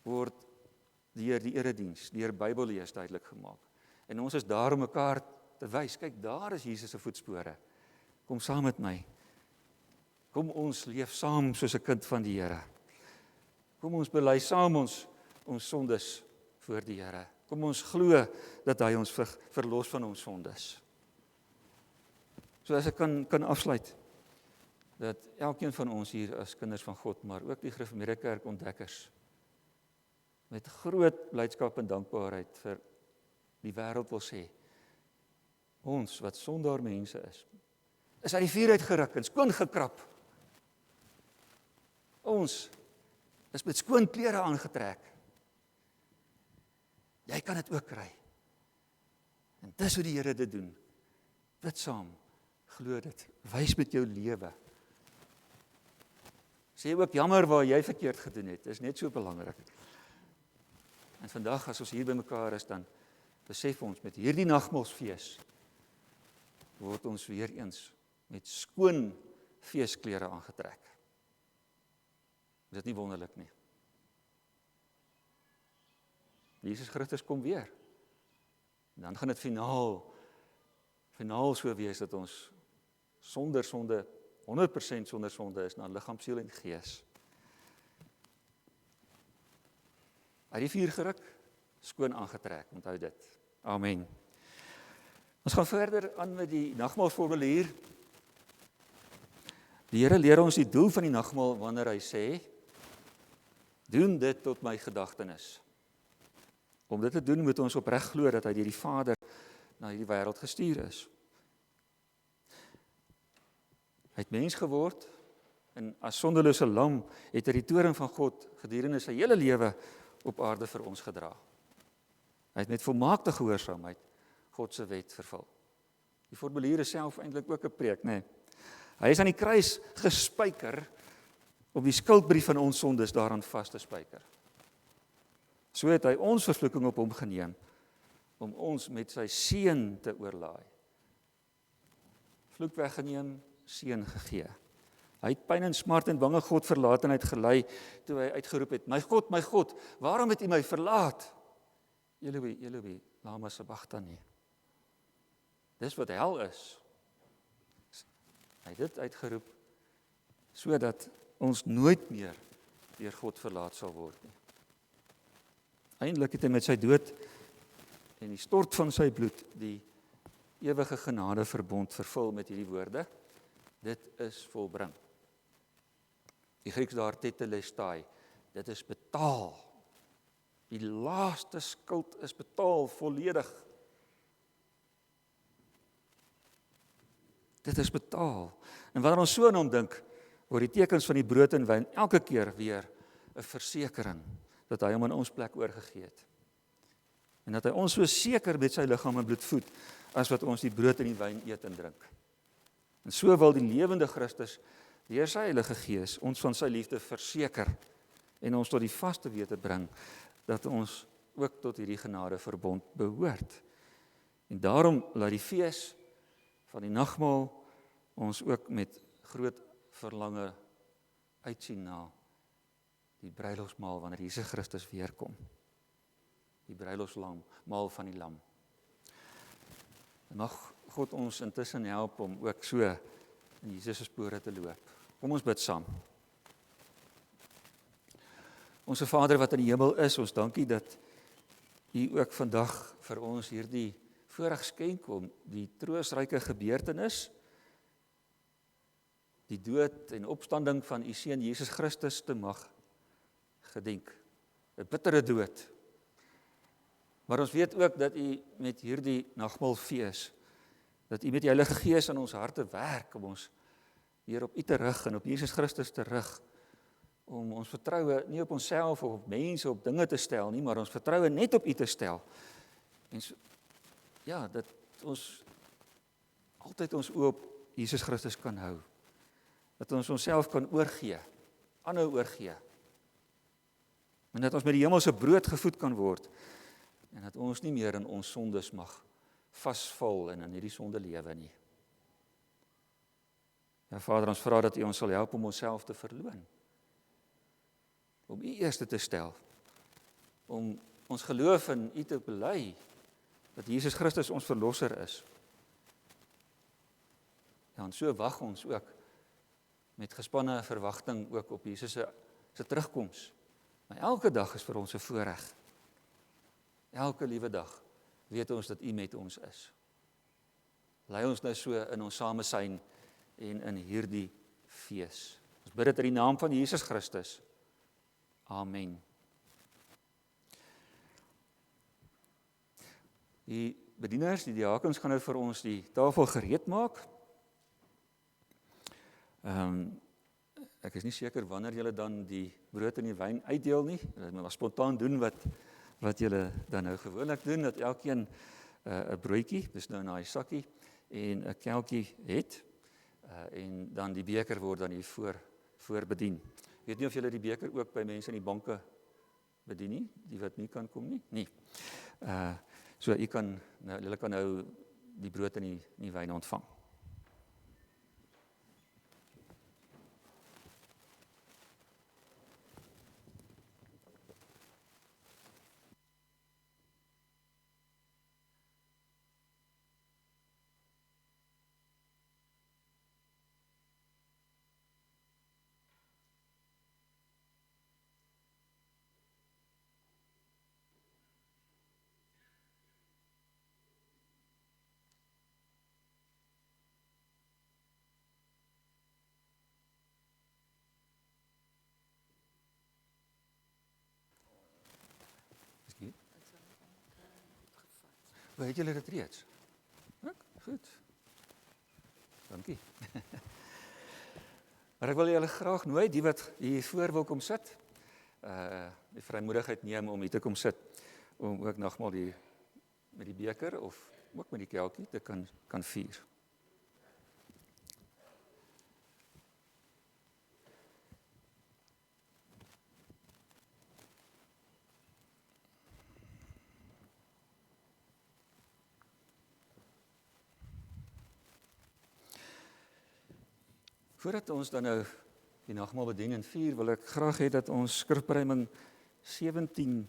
word deur die erediens, deur Bybellees duidelik gemaak. En ons is daar om mekaar te wys, kyk, daar is Jesus se voetspore. Kom saam met my. Kom ons leef saam soos 'n kind van die Here. Kom ons bely saam ons sondes voor die Here. Kom ons glo dat hy ons verlos van ons sondes. So as ek kan afsluit, dat elkeen van ons hier as kinders van God, maar ook die Gereformeerde Kerk ontdekkers, met groot blydskap en dankbaarheid vir die wêreld wil sê, ons wat sondaar mense is uit die vuur uitgeruk en skoon gekrap. Ons is met skoon klere aangetrek. Jy kan dit ook kry. En dis hoe die Here dit doen. Bid saam, glo dit, wys met jou lewe. Sê ook jammer waar jy verkeerd gedoen het, dis net so belangrik. En vandag as ons hier by mekaar is, dan besef ons met hierdie nagmaalsfees word ons weer eens met skoon feesklere aangetrek. Is dit nie wonderlik nie? Jesus Christus kom weer. En dan gaan dit finaal so wees dat ons sonder sonde, 100% sonder sonde is na liggaam, siel en gees. Uit die vuur geruk, skoon aangetrek, onthou dit. Amen. Ons gaan verder aan met die nagmaalformulier. Die Here leer ons die doel van die nagmaal wanneer hy sê, doen dit tot my gedagtenis. Om dit te doen moet ons opreg glo dat hy deur die Vader na hierdie wêreld gestuur is. Hy het mens geword en as sondelose lam het hy die toorn van God gedurende sy hele lewe op aarde vir ons gedra. Hy het met volmaakte gehoorsaamheid God se wet vervul. Die formulier is self eintlik ook 'n preek, nee. Hy is aan die kruis gespyker om die skuldbrief van ons sondes daaraan vas te spyker. So het hy ons vervloeking op hom geneem om ons met sy seun te oorlaai. Vloek weggeneem, seun gegee. Hy het pyn en smart en bange God verlatenheid gelei toe hy uitgeroep het, my God, waarom het U my verlaat? Eloi, Eloi, lama sabachthani. Dis wat hel is. Hy het dit uitgeroep sodat ons nooit meer deur God verlaat sal word nie. Eindelik het hy met sy dood en die stort van sy bloed die ewige genade verbond vervul met hierdie woorde. Dit is volbring. Die Grieks daar tetelestai, dit is betaal. Die laaste skuld is betaal volledig. Dit is betaal. En wanneer ons so aan hom dink, word die tekens van die brood en wyn elke keer weer 'n versekering dat hy hom in ons plek oorgegee het. En dat hy ons so seker met sy liggaam en bloed voed as wat ons die brood en die wyn eet en drink. En so wil die lewende Christus deur sy Heilige Gees ons van sy liefde verseker en ons tot die vaste wete bring dat ons ook tot hierdie genade verbond behoort. En daarom laat die fees van die nagmaal ons ook met groot verlange uitsien na die bruilofsmaal wanneer Jesus Christus weer kom. Die bruilofsmaal van die lam. En mag God ons intussen help om ook so in Jesus se spore te loop. Kom ons bid saam. Onse Vader wat in die hemel is, ons dankie dat U ook vandag vir ons hierdie voorreg skenk om die troostryke gebeurtenis, die dood en opstanding van U seun Jesus Christus te mag gedenk. 'n Bittere dood. Maar ons weet ook dat U met hierdie nagmaalfees, dat U met die Heilige Gees in ons harte werk om ons weer op U te rig en op Jesus Christus te rig, om ons vertroue nie op onsself of op mense, op dinge te stel nie, maar ons vertroue net op U te stel. En so, ja, dat ons altyd ons oë op Jesus Christus kan hou. Dat ons onsself kan oorgee, aanhou oorgee. En dat ons met die hemelse brood gevoed kan word. En dat ons nie meer in ons sondes mag vasval en in hierdie sonde lewe nie. Ja, Vader, ons vra dat U ons sal help om onsself te verloon. Om U eerste te stel. Om ons geloof in U te bely. Dat Jesus Christus ons verlosser is. Ja, en so wag ons ook met gespanne verwagting ook op Jesus se terugkoms. Maar elke dag is vir ons 'n voorreg. Elke liewe dag weet ons dat U met ons is. Lei ons nou so in ons samesyn en in hierdie fees. Ons bid dit in die naam van Jesus Christus. Amen. Die bedieners, die diakens gaan nou vir ons die tafel gereed maak. Ek is nie seker wanneer julle dan die brood en die wyn uitdeel nie. Julle moet maar spontaan doen wat julle dan nou gewoonlik doen, dat elkeen 'n broodjie, dis nou in daai sakkie, en 'n kelkie het, en dan die beker word dan hier voor bedien. Ek weet nie of julle die beker ook by mense in die banke bedien nie, die wat nie kan kom nie. Nee. So julle kan nou die brood en die wyn ontvang. Weet julle dit reeds? Goed. Dankie. Maar ek wil julle graag nooi, die wat hier voor wil kom sit, die vrymoedigheid neem om hier te kom sit, om ook nogmaal met die beker of ook met die kelkie te kan vier. Voordat ons dan nou die nagmaal bedien en vier, wil ek graag hê dat ons Skrifbryming 17:3,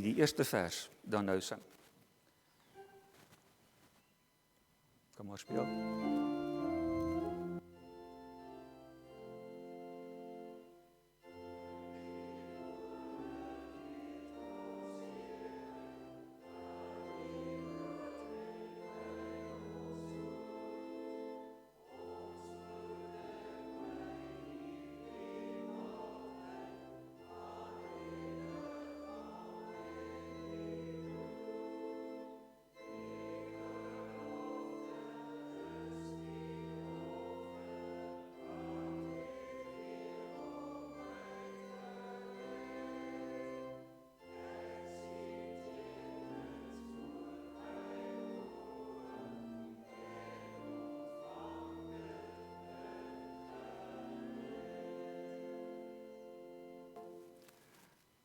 die eerste vers, dan nou sing. Kom maar speel.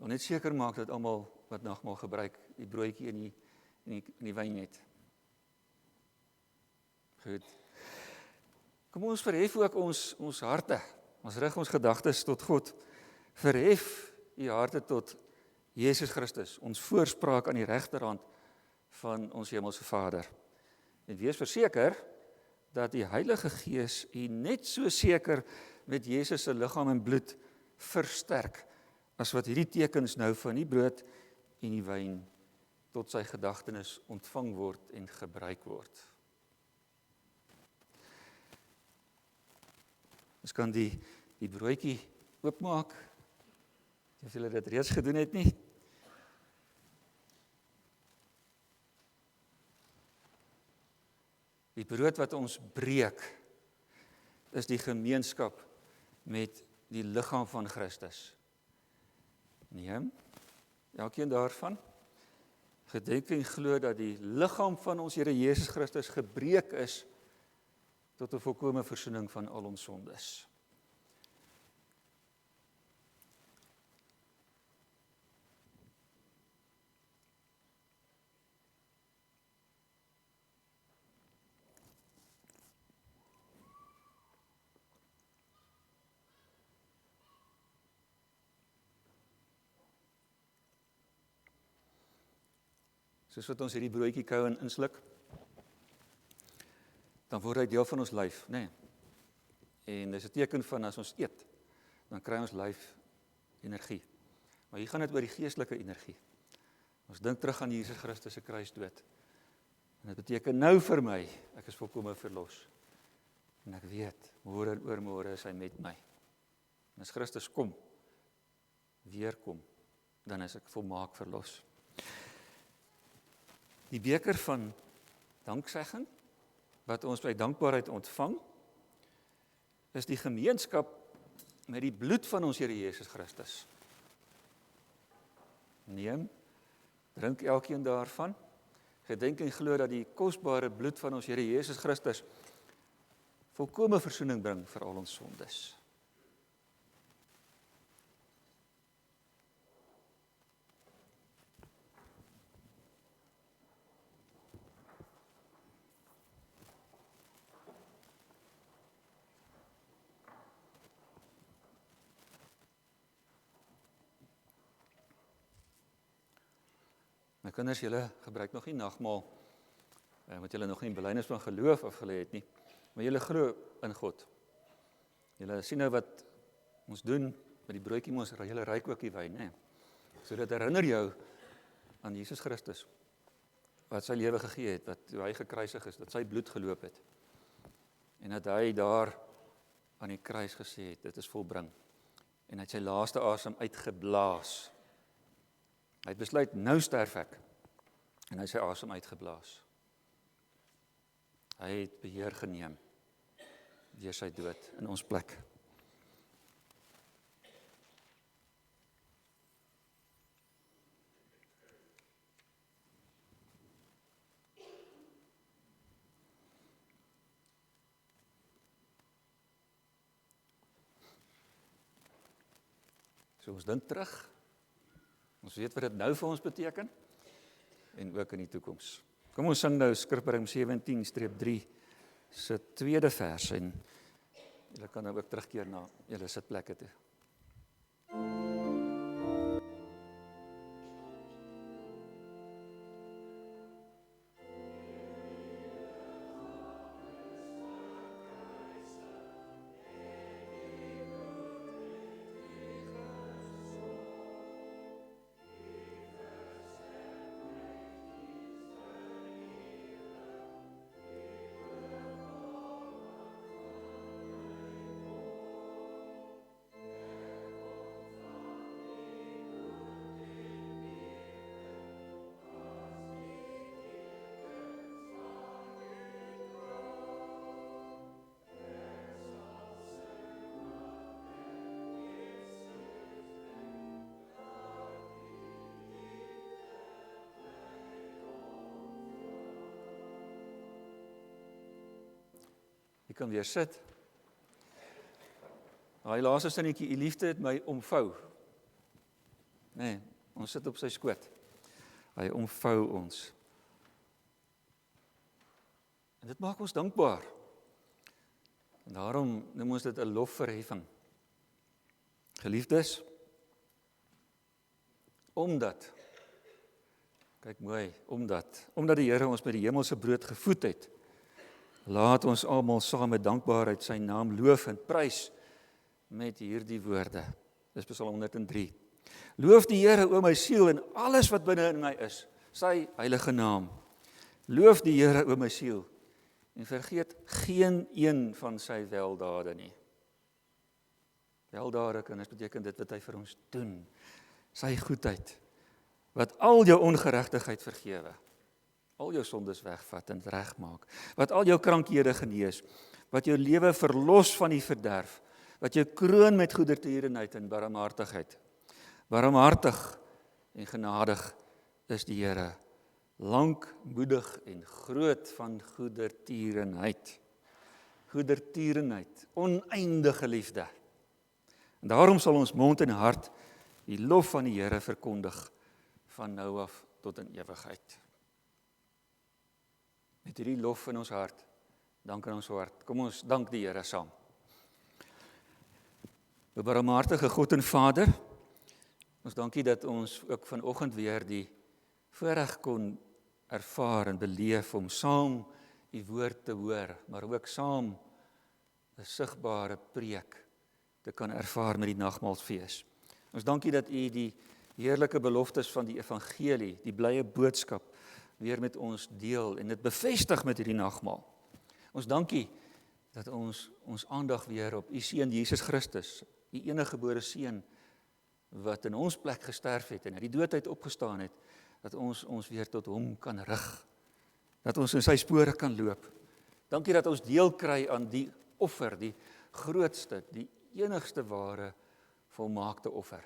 Wil net seker maak dat almal wat nagmaal gebruik, die broodjie en die wyn het. Goed. Kom ons verhef ook ons harte. Ons rig ons gedagtes tot God. Verhef u harte tot Jesus Christus, ons voorspraak aan die regterhand van ons hemelse Vader. En wees verseker dat die Heilige Gees u net so seker met Jesus se liggaam en bloed versterk, as wat hierdie tekens nou van die brood en die wyn tot sy gedagtenis ontvang word en gebruik word. Ons kan die broodjie oopmaak, as julle dit reeds gedoen het nie. Die brood wat ons breek, is die gemeenskap met die liggaam van Christus. Neem, elkeen daarvan, gedenk en glo dat die liggaam van ons Here Jesus Christus gebreek is tot 'n volkome versoening van al ons sondes. Soos wat ons hierdie broodjie kou en insluk, dan word hy deel van ons lyf, nê? En dis 'n teken van as ons eet, dan kry ons lyf energie. Maar hier gaan dit oor die geestelike energie. Ons dink terug aan Jesus Christus se kruisdood. En dit beteken nou vir my, ek is volkome verlos. En ek weet, môre en oormôre is hy met my. En as Christus kom, weer kom, dan is ek volmaak verlos. Die beker van danksegging, wat ons by dankbaarheid ontvang, is die gemeenskap met die bloed van ons Here Jesus Christus. Neem, drink elkeen daarvan, gedenk en glo dat die kosbare bloed van ons Here Jesus Christus volkome versoening bring vir al ons sondes. My kinders, julle gebruik nog nie nagmaal, want julle nog nie belydenis van geloof afgelê het nie, maar julle glo in God. Julle sien nou wat ons doen met die broodjie, ons julle ruik ook die wyn, hè. So dit herinner jou aan Jesus Christus, wat sy lewe gegee het, wat hy gekruisig is, dat sy bloed geloop het, en dat hy daar aan die kruis gesê het, dit is volbring, en hy het sy laaste asem uitgeblaas. Hy het besluit, nou sterf ek, en hy sy asem uitgeblaas. Hy het beheer geneem deur sy dood in ons plek. So ons dink terug, ons weet wat dit nou vir ons beteken, en ook in die toekoms. Kom ons sing nou Skrifbring 17-3 se tweede vers, en julle kan nou ook terugkeer na julle sitplekke toe. Jy kan weer sit. Daai laaste sinnetjie, "U liefde het my omvou." Nee, ons sit op sy skoot. Hy omvou ons. En dit maak ons dankbaar. En daarom noem ons dit 'n lofverheffing. Geliefdes, omdat, kyk mooi, omdat die Here ons met die hemelse brood gevoed het, laat ons almal saam met dankbaarheid sy naam loof en prys met hierdie woorde. Dis Psalm 103. Loof die Here, o my siel, en alles wat binne in my is, sy heilige naam. Loof die Here, o my siel, en vergeet geen een van sy weldade nie. Weldade, kinders, beteken dit wat hy vir ons doen. Sy goedheid, wat al jou ongeregtigheid vergewe, al jou sondes wegvat en regmaak, wat al jou krankhede genees, wat jou lewe verlos van die verderf, wat jou kroon met goedertierenheid en barmhartigheid. Barmhartig en genadig is die Here, lankmoedig en groot van goedertierenheid. Goedertierenheid, oneindige liefde. En daarom sal ons mond en hart die lof van die Here verkondig, van nou af tot in ewigheid. Met hierdie lof in ons hart, dank in ons hart, kom ons dank die Here saam. O barmhartige God en Vader, ons dankie dat ons ook vanoggend weer die voorreg kon ervaar en beleef om saam u woord te hoor, maar ook saam 'n sigbare preek te kan ervaar met die nagmaalsfees. Ons dankie dat u die heerlike beloftes van die evangelie, die blye boodskap, weer met ons deel en dit bevestig met hierdie nagmaal. Ons dankie dat ons aandag weer op u seun Jesus Christus, u enige gebore seun, wat in ons plek gesterf het en uit die dood uit opgestaan het, dat ons weer tot hom kan rig, dat ons in sy spore kan loop. Dankie dat ons deel kry aan die offer, die grootste, die enigste ware, volmaakte offer.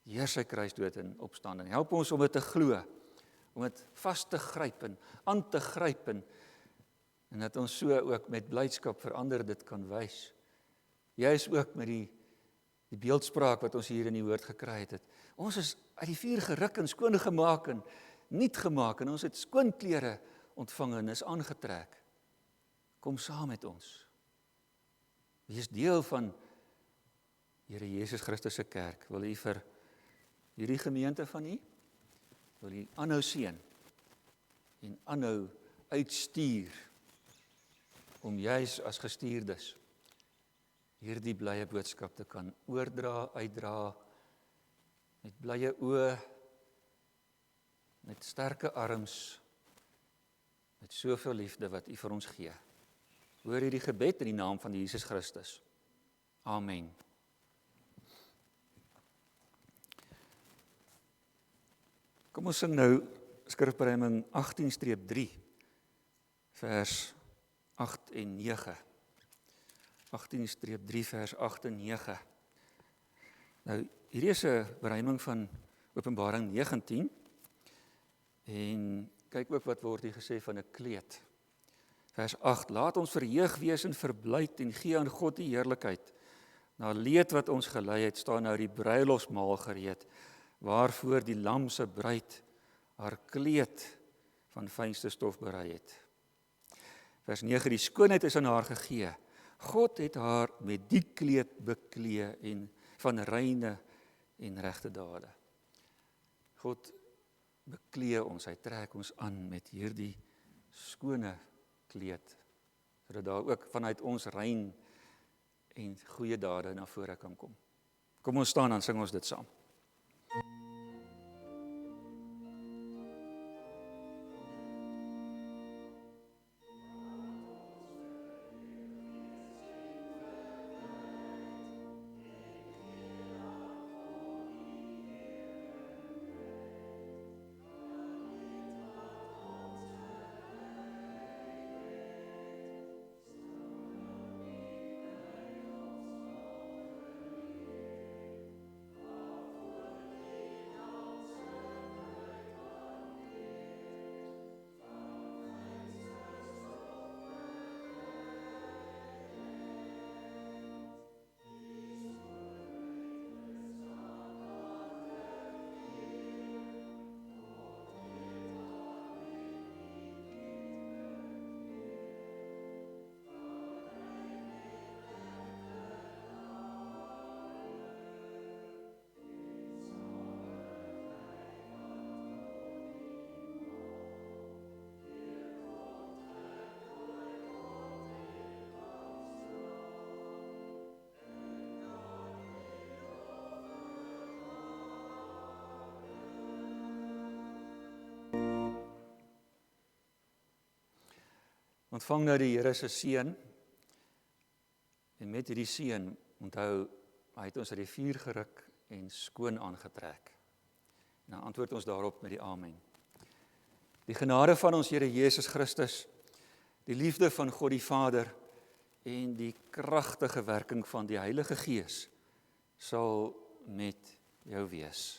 Die Heer sy kruisdood en opstanding. Help ons om dit te glo, om dit vas te gryp en aan te gryp en dat ons so ook met blydskap vir ander dit kan wys. Juis ook met die beeldspraak wat ons hier in die woord gekry het. Ons is uit die vuur geruk en skoon gemaak en nuut gemaak en ons het skoon klere ontvang en is aangetrek. Kom saam met ons. Wees deel van Here Jesus Christus se kerk. Wil u vir hierdie gemeente van u, wil u aanhou seën en aanhou uitstuur om juis as gestuurdes hierdie blye boodskap te kan oordra, uitdra, met blye oë, met sterke arms, met soveel liefde wat u vir ons gee. Hoor hierdie gebed in die naam van Jesus Christus. Amen. Kom ons sing nou skrifberuiming 18-3, vers 8 en 9. 18-3 vers 8 en 9. Nou, hierdie is 'n beruiming van Openbaring 19 en kyk ook wat word hier gesê van 'n kleed. Vers 8, laat ons verheug wees en verblyd en gee aan God die heerlikheid. Na leed wat ons gelei het, staan nou die bruilofsmaal gereed, waarvoor die lam se bruid haar kleed van fynste stof berei het. Vers 9, die skoonheid is aan haar gegee. God het haar met die kleed beklee en van reine en regte dade. God beklee ons, hy trek ons aan met hierdie skone kleed, sodat daar ook vanuit ons rein en goeie dade na vore kan kom. Kom ons staan, dan sing ons dit saam. Ontvang nou die Here se seën, en met hierdie seën, onthou, hy het ons uit die vuur geruk en skoon aangetrek. En dan antwoord ons daarop met die amen. Die genade van ons Here Jesus Christus, die liefde van God die Vader en die kragtige werking van die Heilige Gees sal met jou wees.